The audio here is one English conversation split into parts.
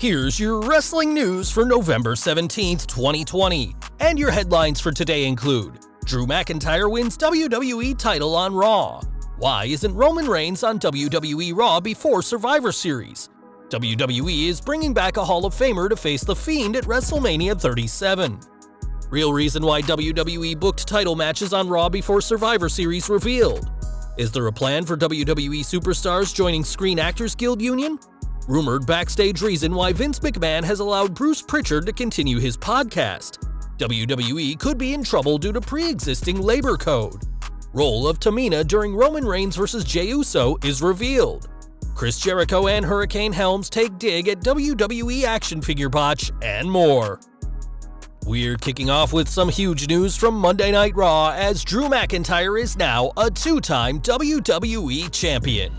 Here's your wrestling news for November 17th, 2020. And your headlines for today include: Drew McIntyre wins WWE title on Raw. Why isn't Roman Reigns on WWE Raw before Survivor Series? WWE is bringing back a Hall of Famer to face The Fiend at WrestleMania 37. Real reason why WWE booked title matches on Raw before Survivor Series revealed. Is there a plan for WWE superstars joining Screen Actors Guild Union? Rumored backstage reason why Vince McMahon has allowed Bruce Prichard to continue his podcast. WWE could be in trouble due to pre-existing labor code. Role of Tamina during Roman Reigns vs. Jey Uso is revealed. Chris Jericho and Hurricane Helms take dig at WWE action figure Botch, and more. We're kicking off with some huge news from Monday Night Raw, as Drew McIntyre is now a two-time WWE champion.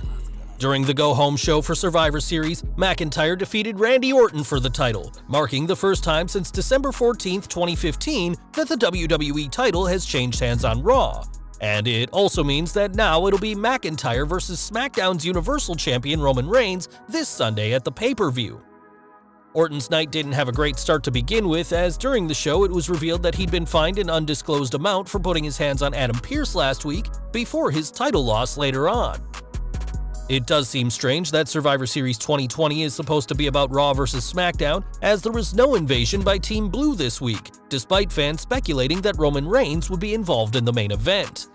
During the go-home show for Survivor Series, McIntyre defeated Randy Orton for the title, marking the first time since December 14, 2015 that the WWE title has changed hands on Raw. And it also means that now it'll be McIntyre versus SmackDown's Universal Champion Roman Reigns this Sunday at the pay-per-view. Orton's night didn't have a great start to begin with, as during the show it was revealed that he'd been fined an undisclosed amount for putting his hands on Adam Pearce last week before his title loss later on. It does seem strange that Survivor Series 2020 is supposed to be about Raw vs. SmackDown, as there was no invasion by Team Blue this week, despite fans speculating that Roman Reigns would be involved in the main event.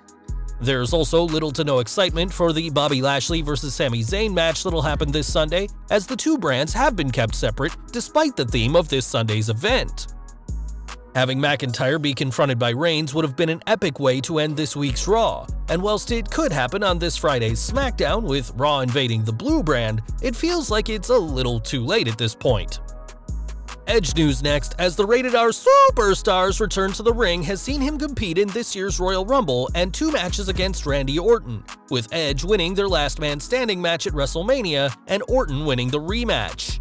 There's also little to no excitement for the Bobby Lashley vs. Sami Zayn match that'll happen this Sunday, as the two brands have been kept separate despite the theme of this Sunday's event. Having McIntyre be confronted by Reigns would have been an epic way to end this week's Raw, and whilst it could happen on this Friday's SmackDown with Raw invading the Blue brand, it feels like it's a little too late at this point. Edge news next, as the Rated R Superstars return to the ring has seen him compete in this year's Royal Rumble and two matches against Randy Orton, with Edge winning their last man standing match at WrestleMania and Orton winning the rematch.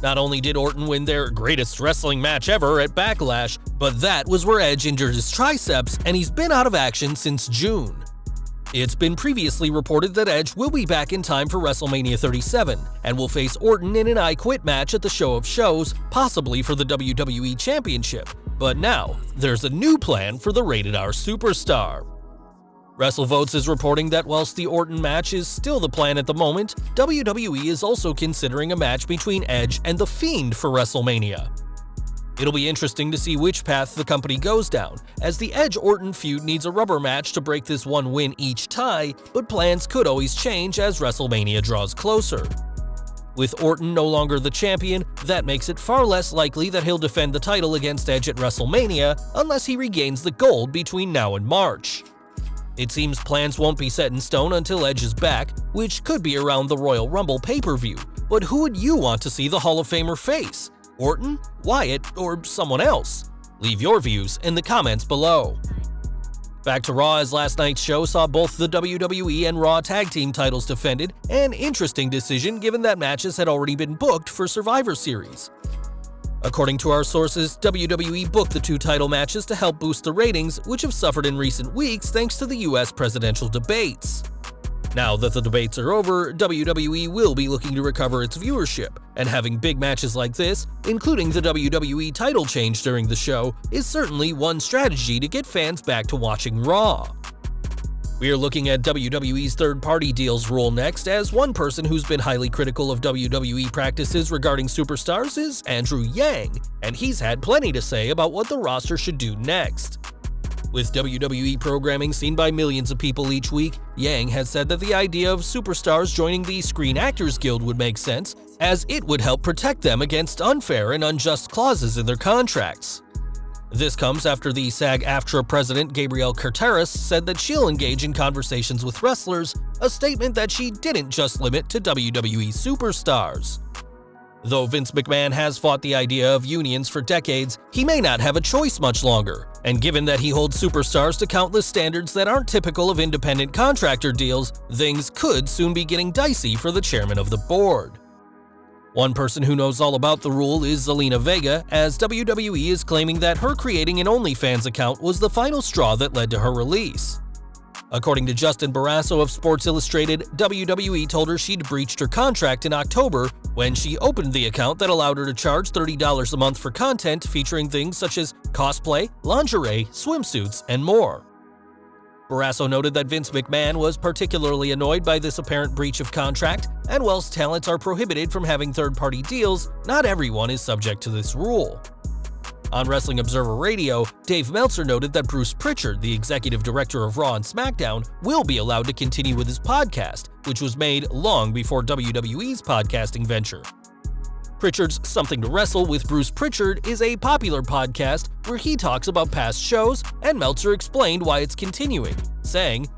Not only did Orton win their greatest wrestling match ever at Backlash, but that was where Edge injured his triceps and he's been out of action since June. It's been previously reported that Edge will be back in time for WrestleMania 37 and will face Orton in an I Quit match at the Show of Shows, possibly for the WWE Championship. But now, there's a new plan for the Rated R Superstar. WrestleVotes is reporting that whilst the Orton match is still the plan at the moment, WWE is also considering a match between Edge and The Fiend for WrestleMania. It'll be interesting to see which path the company goes down, as the Edge-Orton feud needs a rubber match to break this one win each tie, but plans could always change as WrestleMania draws closer. With Orton no longer the champion, that makes it far less likely that he'll defend the title against Edge at WrestleMania unless he regains the gold between now and March. It seems plans won't be set in stone until Edge is back, which could be around the Royal Rumble pay-per-view, but who would you want to see the Hall of Famer face? Orton, Wyatt, or someone else? Leave your views in the comments below. Back to Raw, as last night's show saw both the WWE and Raw Tag Team titles defended, an interesting decision given that matches had already been booked for Survivor Series. According to our sources, WWE booked the two title matches to help boost the ratings, which have suffered in recent weeks thanks to the US presidential debates. Now that the debates are over, WWE will be looking to recover its viewership, and having big matches like this, including the WWE title change during the show, is certainly one strategy to get fans back to watching Raw. We are looking at WWE's third-party deals rule next, as one person who's been highly critical of WWE practices regarding superstars is Andrew Yang, and he's had plenty to say about what the roster should do next. With WWE programming seen by millions of people each week, Yang has said that the idea of superstars joining the Screen Actors Guild would make sense, as it would help protect them against unfair and unjust clauses in their contracts. This comes after the SAG-AFTRA president Gabrielle Carteris said that she'll engage in conversations with wrestlers, a statement that she didn't just limit to WWE superstars. Though Vince McMahon has fought the idea of unions for decades, he may not have a choice much longer, and given that he holds superstars to countless standards that aren't typical of independent contractor deals, things could soon be getting dicey for the chairman of the board. One person who knows all about the rule is Zelina Vega, as WWE is claiming that her creating an OnlyFans account was the final straw that led to her release. According to Justin Barrasso of Sports Illustrated, WWE told her she'd breached her contract in October when she opened the account that allowed her to charge $30 a month for content featuring things such as cosplay, lingerie, swimsuits, and more. Barrasso noted that Vince McMahon was particularly annoyed by this apparent breach of contract, and whilst talents are prohibited from having third-party deals, not everyone is subject to this rule. On Wrestling Observer Radio, Dave Meltzer noted that Bruce Prichard, the executive director of Raw and SmackDown, will be allowed to continue with his podcast, which was made long before WWE's podcasting venture. Prichard's Something to Wrestle with Bruce Prichard is a popular podcast where he talks about past shows, and Meltzer explained why it's continuing, saying,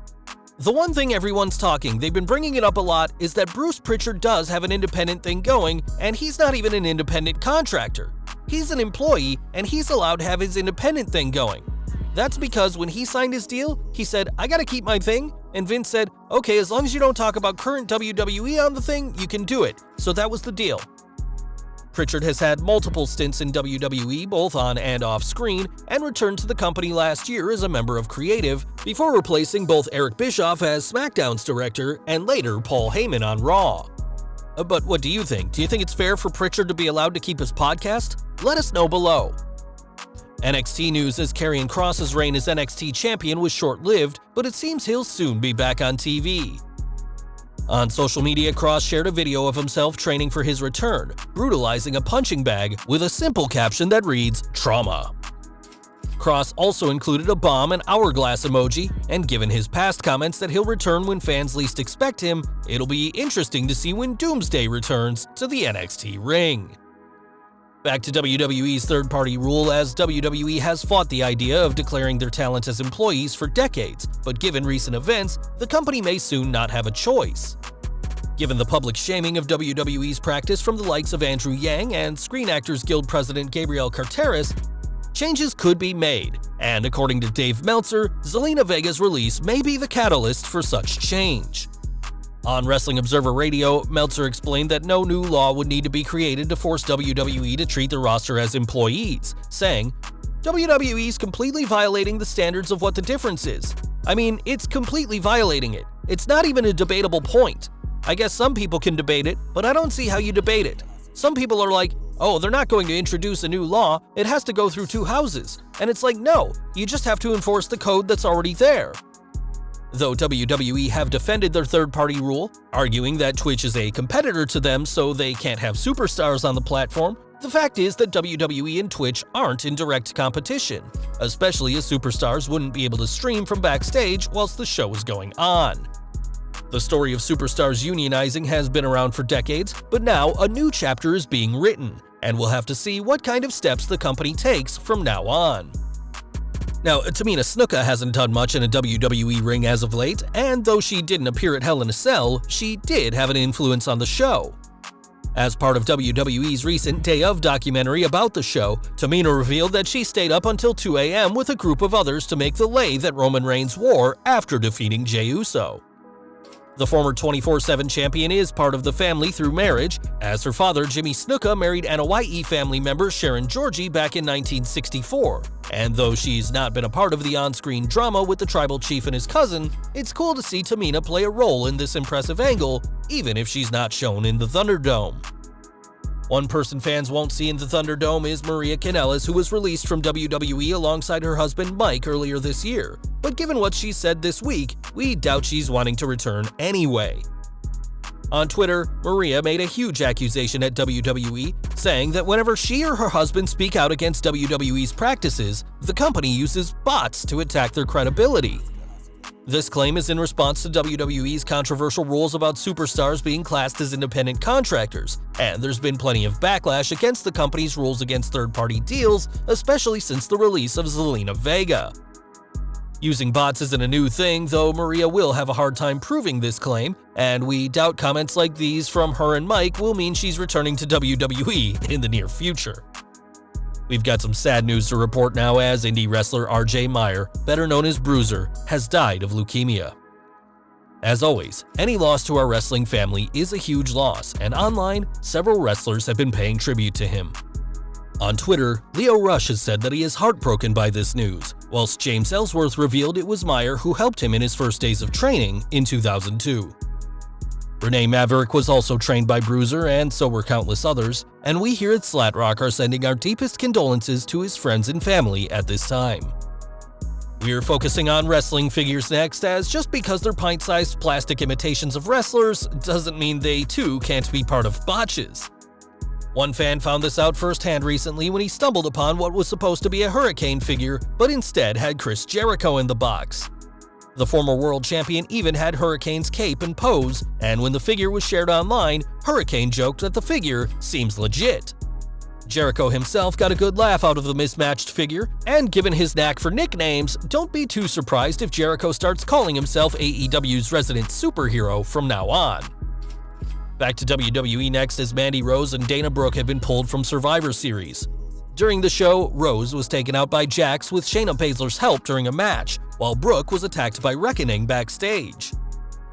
"The one thing everyone's talking, they've been bringing it up a lot, is that Bruce Prichard does have an independent thing going, and he's not even an independent contractor. He's an employee, and he's allowed to have his independent thing going. That's because when he signed his deal, he said, 'I gotta keep my thing,' and Vince said, 'Okay, as long as you don't talk about current WWE on the thing, you can do it.' So that was the deal." Prichard has had multiple stints in WWE, both on and off screen, and returned to the company last year as a member of creative, before replacing both Eric Bischoff as SmackDown's director and later Paul Heyman on Raw. But what do you think? Do you think it's fair for Prichard to be allowed to keep his podcast? Let us know below. NXT news as Karrion Kross's reign as NXT champion was short-lived, but it seems he'll soon be back on TV. On social media, Kross shared a video of himself training for his return, brutalizing a punching bag with a simple caption that reads, "Trauma." Kross also included a bomb and hourglass emoji, and given his past comments that he'll return when fans least expect him, it'll be interesting to see when Doomsday returns to the NXT ring. Back to WWE's third-party rule, as WWE has fought the idea of declaring their talent as employees for decades, but given recent events, the company may soon not have a choice. Given the public shaming of WWE's practice from the likes of Andrew Yang and Screen Actors Guild President Gabriel Carteris, changes could be made, and according to Dave Meltzer, Zelina Vega's release may be the catalyst for such change. On Wrestling Observer Radio, Meltzer explained that no new law would need to be created to force WWE to treat the roster as employees, saying, "WWE's completely violating the standards of what the difference is. I mean, it's completely violating it. It's not even a debatable point. I guess some people can debate it, but I don't see how you debate it. Some people are like, oh, they're not going to introduce a new law, it has to go through two houses. And it's like, no, you just have to enforce the code that's already there." Though WWE have defended their third-party rule, arguing that Twitch is a competitor to them so they can't have superstars on the platform, the fact is that WWE and Twitch aren't in direct competition, especially as superstars wouldn't be able to stream from Backstage whilst the show is going on. The story of superstars unionizing has been around for decades, but now a new chapter is being written, and we'll have to see what kind of steps the company takes from now on. Now, Tamina Snuka hasn't done much in a WWE ring as of late, and though she didn't appear at Hell in a Cell, she did have an influence on the show. As part of WWE's recent Day Of documentary about the show, Tamina revealed that she stayed up until 2 a.m. with a group of others to make the lei that Roman Reigns wore after defeating Jey Uso. The former 24/7 champion is part of the family through marriage, as her father Jimmy Snuka married Anoa'i family member Sharon Georgie back in 1964. And though she's not been a part of the on-screen drama with the tribal chief and his cousin, it's cool to see Tamina play a role in this impressive angle, even if she's not shown in the Thunderdome. One person fans won't see in the Thunderdome is Maria Kanellis, who was released from WWE alongside her husband Mike earlier this year, but given what she said this week, we doubt she's wanting to return anyway. On Twitter, Maria made a huge accusation at WWE, saying that whenever she or her husband speak out against WWE's practices, the company uses bots to attack their credibility. This claim is in response to WWE's controversial rules about superstars being classed as independent contractors, and there's been plenty of backlash against the company's rules against third-party deals, especially since the release of Zelina Vega. Using bots isn't a new thing, though Maria will have a hard time proving this claim, and we doubt comments like these from her and Mike will mean she's returning to WWE in the near future. We've got some sad news to report now, as indie wrestler RJ Meyer, better known as Bruiser, has died of leukemia. As always, any loss to our wrestling family is a huge loss, and online, several wrestlers have been paying tribute to him. On Twitter, Leo Rush has said that he is heartbroken by this news, whilst James Ellsworth revealed it was Meyer who helped him in his first days of training in 2002. Renee Maverick was also trained by Bruiser, and so were countless others, and we here at Slatrock are sending our deepest condolences to his friends and family at this time. We're focusing on wrestling figures next, as just because they're pint-sized plastic imitations of wrestlers doesn't mean they too can't be part of botches. One fan found this out firsthand recently when he stumbled upon what was supposed to be a Hurricane figure, but instead had Chris Jericho in the box. The former world champion even had Hurricane's cape and pose, and when the figure was shared online, Hurricane joked that the figure seems legit. Jericho himself got a good laugh out of the mismatched figure, and given his knack for nicknames, don't be too surprised if Jericho starts calling himself AEW's resident superhero from now on. Back to WWE next, as Mandy Rose and Dana Brooke have been pulled from Survivor Series. During the show, Rose was taken out by Jax with Shayna Baszler's help during a match, while Brooke was attacked by Reckoning backstage.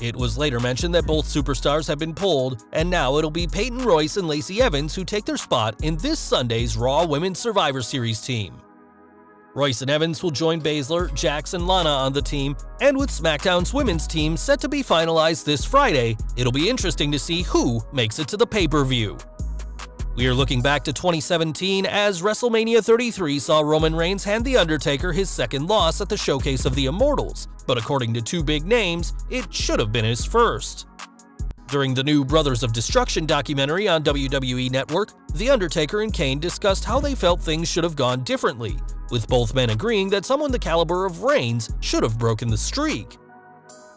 It was later mentioned that both superstars have been pulled, and now it'll be Peyton Royce and Lacey Evans who take their spot in this Sunday's Raw Women's Survivor Series team. Royce and Evans will join Baszler, Jax, and Lana on the team, and with SmackDown's women's team set to be finalized this Friday, it'll be interesting to see who makes it to the pay-per-view. We are looking back to 2017 as WrestleMania 33 saw Roman Reigns hand The Undertaker his second loss at the Showcase of the Immortals, but according to two big names, it should have been his first. During the new Brothers of Destruction documentary on WWE Network, The Undertaker and Kane discussed how they felt things should have gone differently, with both men agreeing that someone the caliber of Reigns should have broken the streak.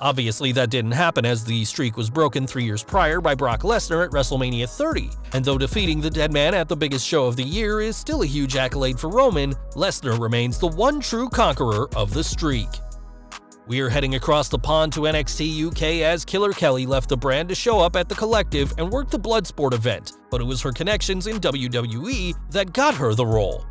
Obviously, that didn't happen, as the streak was broken 3 years prior by Brock Lesnar at WrestleMania 30, and though defeating the Dead Man at the biggest show of the year is still a huge accolade for Roman, Lesnar remains the one true conqueror of the streak. We are heading across the pond to NXT UK as Killer Kelly left the brand to show up at the Collective and work the Bloodsport event, but it was her connections in WWE that got her the role.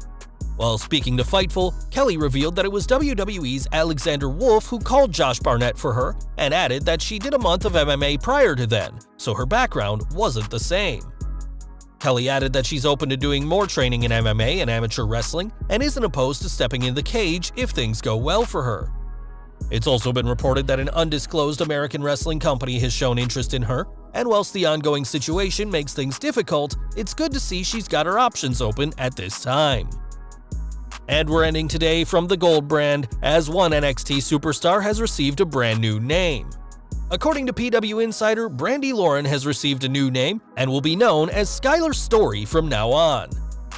While speaking to Fightful, Kelly revealed that it was WWE's Alexander Wolf who called Josh Barnett for her, and added that she did a month of MMA prior to then, so her background wasn't the same. Kelly added that she's open to doing more training in MMA and amateur wrestling, and isn't opposed to stepping in the cage if things go well for her. It's also been reported that an undisclosed American wrestling company has shown interest in her, and whilst the ongoing situation makes things difficult, it's good to see she's got her options open at this time. And we're ending today from the Gold brand, as one NXT superstar has received a brand new name. According to PW Insider, Brandi Lauren has received a new name and will be known as Skylar Story from now on.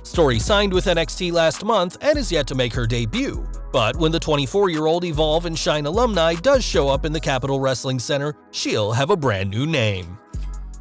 Story signed with NXT last month and is yet to make her debut, but when the 24-year-old Evolve and Shine alumni does show up in the Capitol Wrestling Center, she'll have a brand new name.